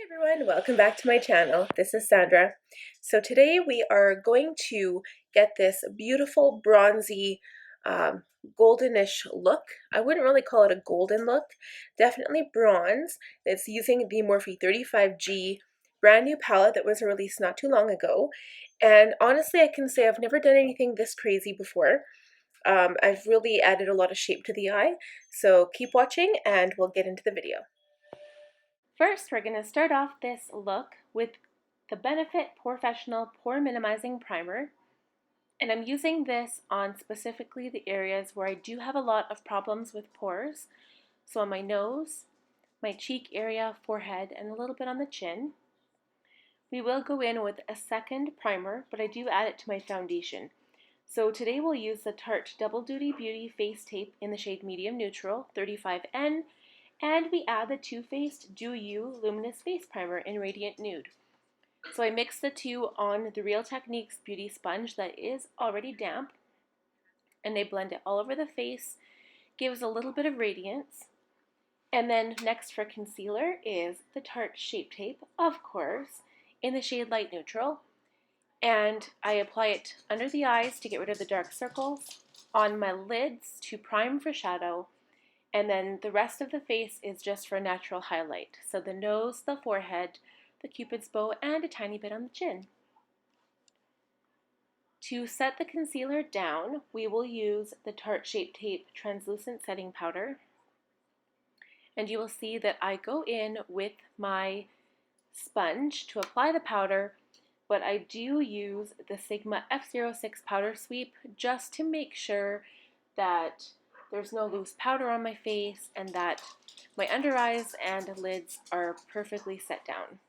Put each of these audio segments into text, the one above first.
Hi everyone, welcome back to my channel. This is Sandra. So today we are going to get this beautiful bronzy goldenish look. I wouldn't really call it a golden look, definitely bronze. It's using the Morphe 35G brand new palette that was released not too long ago. And honestly, I can say I've never done anything this crazy before. I've really added a lot of shape to the eye. So keep watching and we'll get into the video. First, we're going to start off this look with the Benefit Porefessional Pore Minimizing Primer. And I'm using this on specifically the areas where I do have a lot of problems with pores. So on my nose, my cheek area, forehead, and a little bit on the chin. We will go in with a second primer, but I do add it to my foundation. So today we'll use the Tarte Double Duty Beauty Face Tape in the shade Medium Neutral 35N. And we add the Too Faced Do You Luminous Face Primer in Radiant Nude. So I mix the two on the Real Techniques Beauty Sponge that is already damp, and I blend it all over the face, gives a little bit of radiance. And then next for concealer is the Tarte Shape Tape, of course, in the shade Light Neutral. And I apply it under the eyes to get rid of the dark circles, on my lids to prime for shadow, and then the rest of the face is just for natural highlight. So the nose, the forehead, the cupid's bow, and a tiny bit on the chin. To set the concealer down, we will use the Tarte Shape Tape Translucent Setting Powder. And you will see that I go in with my sponge to apply the powder, but I do use the Sigma F06 powder sweep just to make sure that there's no loose powder on my face and that my under eyes and lids are perfectly set down.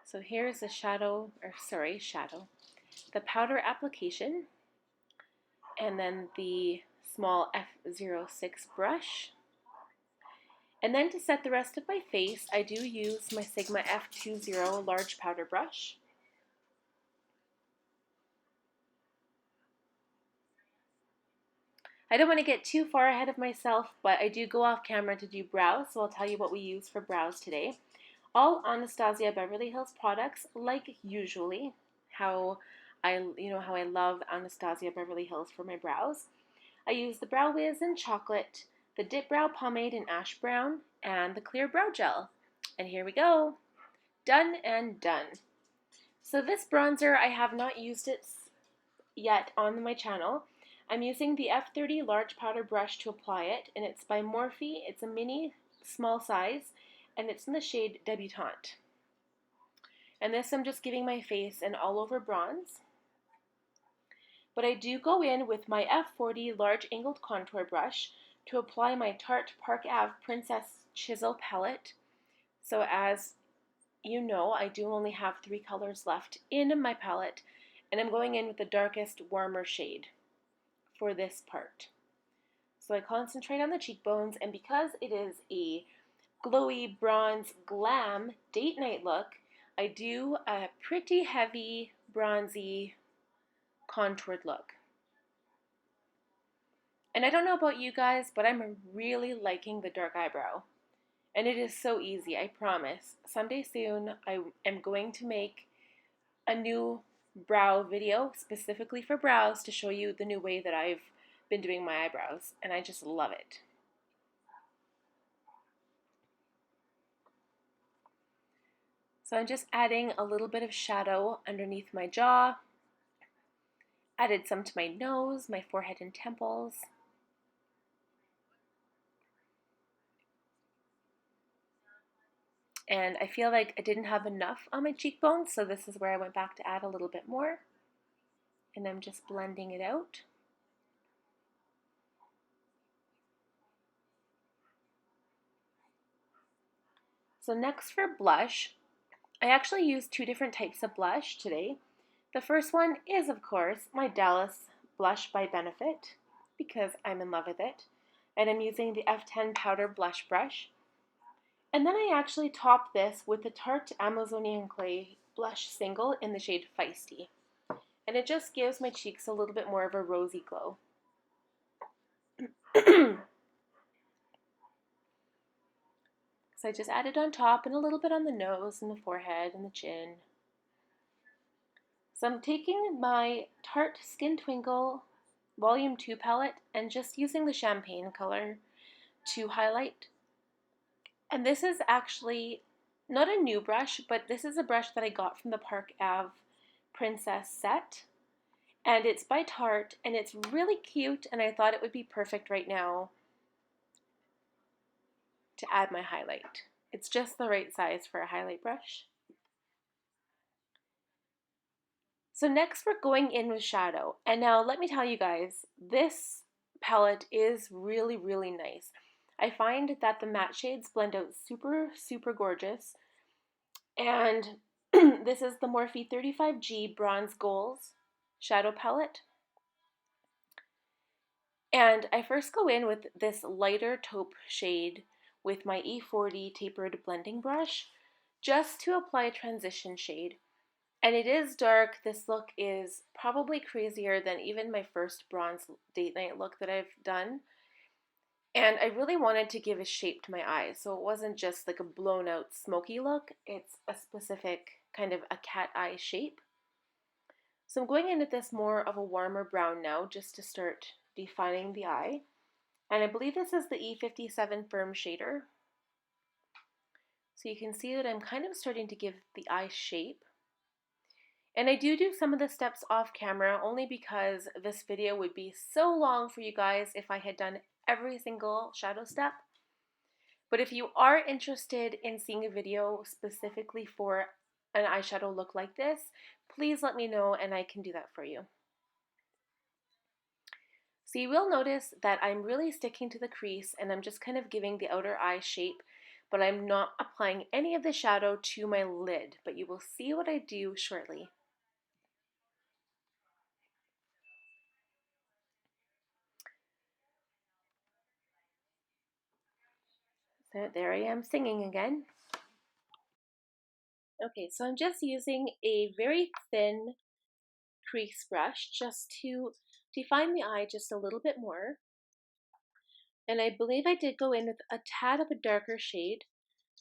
So here's the the powder application, and then the small F06 brush. And then to set the rest of my face, I do use my Sigma F20 large powder brush. I don't want to get too far ahead of myself, but I do go off camera to do brows, so I'll tell you what we use for brows today. All Anastasia Beverly Hills products, like usually, how I love Anastasia Beverly Hills for my brows. I use the Brow Whiz in chocolate, the Dip Brow Pomade in ash brown, and the clear brow gel. And here we go. Done and done. So this bronzer, I have not used it yet on my channel. I'm using the F30 large powder brush to apply it, and it's by Morphe. It's a mini small size, and it's in the shade Debutante. And this I'm just giving my face an all over bronze. But I do go in with my F40 large angled contour brush to apply my Tarte Park Ave Princess Chisel palette. So as you know, I do only have 3 colors left in my palette, and I'm going in with the darkest, warmer shade for this part. So I concentrate on the cheekbones, and because it is a glowy bronze glam date night look, I do a pretty heavy bronzy contoured look. And I don't know about you guys, but I'm really liking the dark eyebrow. And it is so easy, I promise. Someday soon I am going to make a new brow video specifically for brows to show you the new way that I've been doing my eyebrows, and I just love it. So I'm just adding a little bit of shadow underneath my jaw, added some to my nose, my forehead and temples. And I feel like I didn't have enough on my cheekbones, so this is where I went back to add a little bit more. And I'm just blending it out. So next for blush, I actually used 2 different types of blush today. The first one is, of course, my Dallas blush by Benefit, because I'm in love with it. And I'm using the F10 powder blush brush. And then I actually top this with the Tarte Amazonian Clay blush single in the shade Feisty. And it just gives my cheeks a little bit more of a rosy glow. So I just added on top and a little bit on the nose and the forehead and the chin. So I'm taking my Tarte Skin Twinkle Volume 2 palette and just using the champagne color to highlight. And this is actually not a new brush, but this is a brush that I got from the Park Ave Princess set. And it's by Tarte, and it's really cute, and I thought it would be perfect right now to add my highlight. It's just the right size for a highlight brush. So next we're going in with shadow. And now let me tell you guys, this palette is really, really nice. I find that the matte shades blend out super, super gorgeous. And this is the Morphe 35G Bronze Goals shadow palette. And I first go in with this lighter taupe shade with my E40 tapered blending brush just to apply a transition shade. And it is dark. This look is probably crazier than even my first bronze date night look that I've done. And I really wanted to give a shape to my eyes, so it wasn't just like a blown out smoky look. It's a specific kind of a cat eye shape. So I'm going in with this more of a warmer brown now just to start defining the eye. And I believe this is the E57 Firm Shader. So you can see that I'm kind of starting to give the eye shape. And I do some of the steps off camera only because this video would be so long for you guys if I had done every single shadow step. But if you are interested in seeing a video specifically for an eyeshadow look like this, please let me know and I can do that for you. So you will notice that I'm really sticking to the crease and I'm just kind of giving the outer eye shape, but I'm not applying any of the shadow to my lid, but you will see what I do shortly. So there I am singing again. Okay, so I'm just using a very thin crease brush just to define the eye just a little bit more. And I believe I did go in with a tad of a darker shade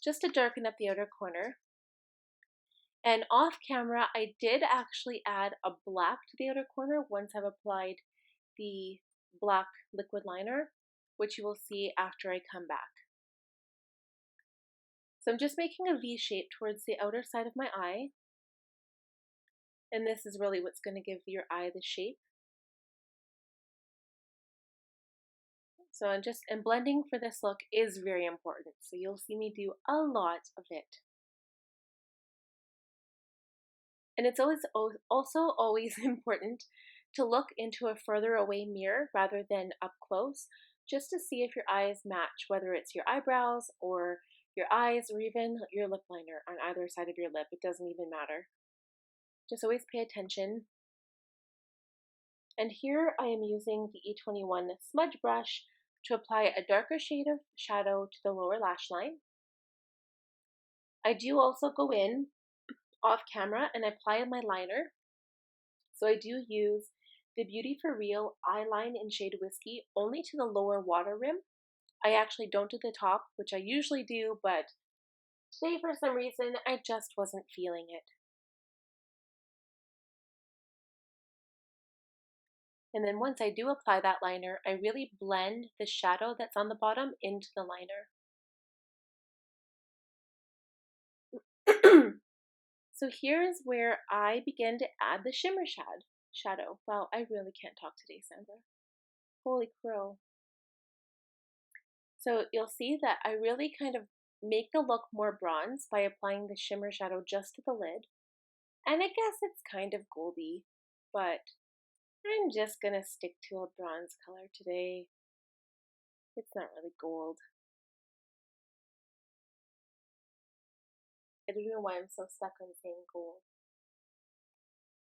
just to darken up the outer corner. And off camera, I did actually add a black to the outer corner once I've applied the black liquid liner, which you will see after I come back. So I'm just making a V shape towards the outer side of my eye. And this is really what's going to give your eye the shape. So and blending for this look is very important. So you'll see me do a lot of it. And it's also always important to look into a further away mirror rather than up close, just to see if your eyes match, whether it's your eyebrows or your eyes or even your lip liner on either side of your lip. It doesn't even matter. Just always pay attention. And here I am using the E21 smudge brush to apply a darker shade of shadow to the lower lash line. I do also go in off camera and apply my liner. So I do use the Beauty for Real eyeline in shade Whiskey only to the lower water rim. I actually don't do the top, which I usually do, but today for some reason I just wasn't feeling it. And then once I do apply that liner, I really blend the shadow that's on the bottom into the liner. So here's where I begin to add the shimmer shadow. Wow, I really can't talk today, Sandra. Holy crow. So you'll see that I really kind of make the look more bronze by applying the shimmer shadow just to the lid. And I guess it's kind of goldy, but I'm just gonna stick to a bronze color today. It's not really gold. I don't know why I'm so stuck on saying gold.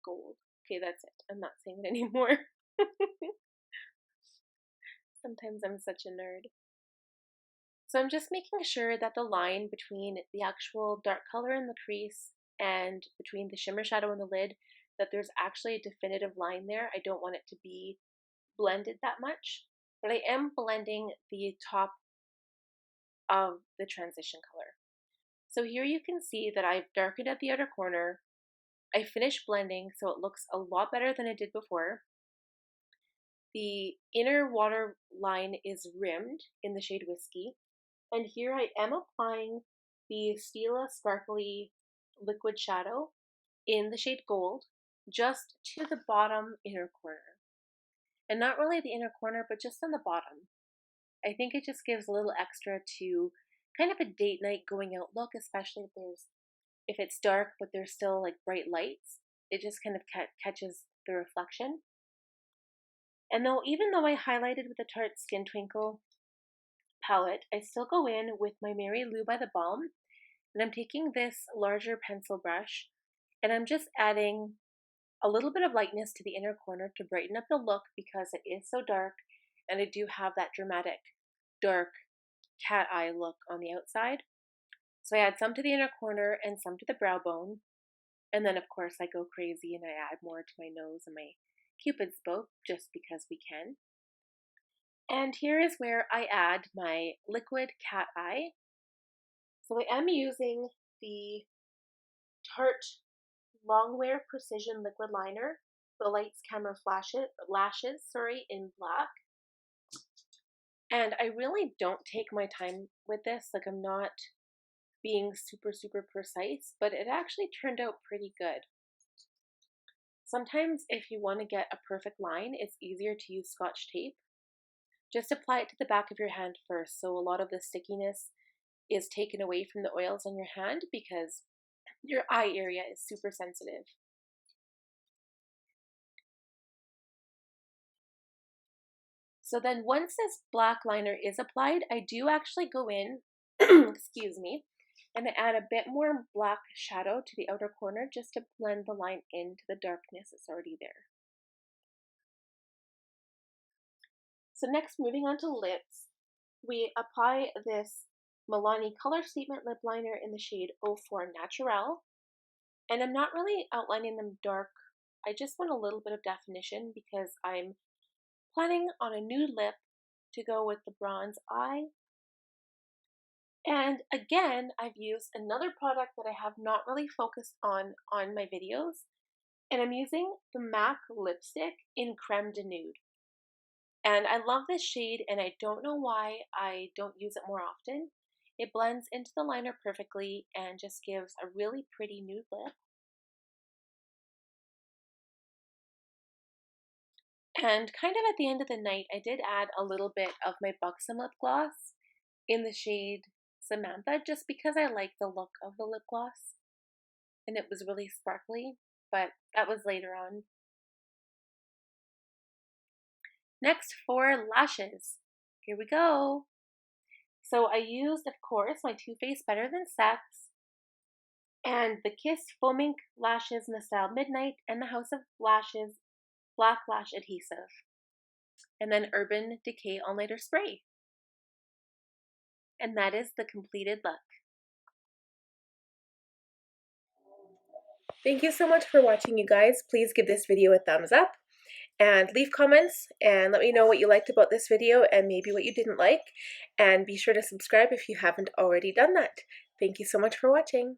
Gold. Okay, that's it. I'm not saying it anymore. Sometimes I'm such a nerd. So I'm just making sure that the line between the actual dark color in the crease and between the shimmer shadow and the lid, that there's actually a definitive line there. I don't want it to be blended that much, but I am blending the top of the transition color. So here you can see that I've darkened at the outer corner. I finished blending, so it looks a lot better than it did before. The inner water line is rimmed in the shade Whiskey. And here I am applying the Stila Sparkly Liquid Shadow in the shade Gold, just to the bottom inner corner. And not really the inner corner, but just on the bottom. I think it just gives a little extra to kind of a date night going out look, especially if it's dark but there's still like bright lights. It just kind of catches the reflection. And even though I highlighted with the Tarte Skin Twinkle palette, I still go in with my Mary Lou by the Balm, and I'm taking this larger pencil brush and I'm just adding a little bit of lightness to the inner corner to brighten up the look because it is so dark and I do have that dramatic dark cat eye look on the outside. So I add some to the inner corner and some to the brow bone, and then of course I go crazy and I add more to my nose and my Cupid's bow just because we can. And here is where I add my liquid cat eye. So I am using the Tarte Longwear Precision Liquid Liner, the Lights Camera Lashes, in black. And I really don't take my time with this, like I'm not being super precise, but it actually turned out pretty good. Sometimes if you want to get a perfect line, it's easier to use Scotch tape. Just apply it to the back of your hand first, so a lot of the stickiness is taken away from the oils on your hand because your eye area is super sensitive. So then once this black liner is applied, I do actually go in, excuse me, and I add a bit more black shadow to the outer corner just to blend the line into the darkness that's already there. So next, moving on to lips, we apply this Milani Color Statement Lip Liner in the shade 04 Naturel. And I'm not really outlining them dark. I just want a little bit of definition because I'm planning on a nude lip to go with the bronze eye. And again, I've used another product that I have not really focused on my videos. And I'm using the MAC lipstick in Creme de Nude. And I love this shade and I don't know why I don't use it more often. It blends into the liner perfectly and just gives a really pretty nude lip. And kind of at the end of the night, I did add a little bit of my buxom lip gloss in the shade Samantha, just because I like the look of the lip gloss. And it was really sparkly, but that was later on. Next, for lashes. Here we go. So I used, of course, my Too Faced Better Than Sex, and the Kiss Foaming Lashes in the style Midnight, and the House of Lashes Black Lash Adhesive. And then Urban Decay All-Nighter Spray. And that is the completed look. Thank you so much for watching, you guys. Please give this video a thumbs up and leave comments and let me know what you liked about this video and maybe what you didn't like. And be sure to subscribe if you haven't already done that. Thank you so much for watching.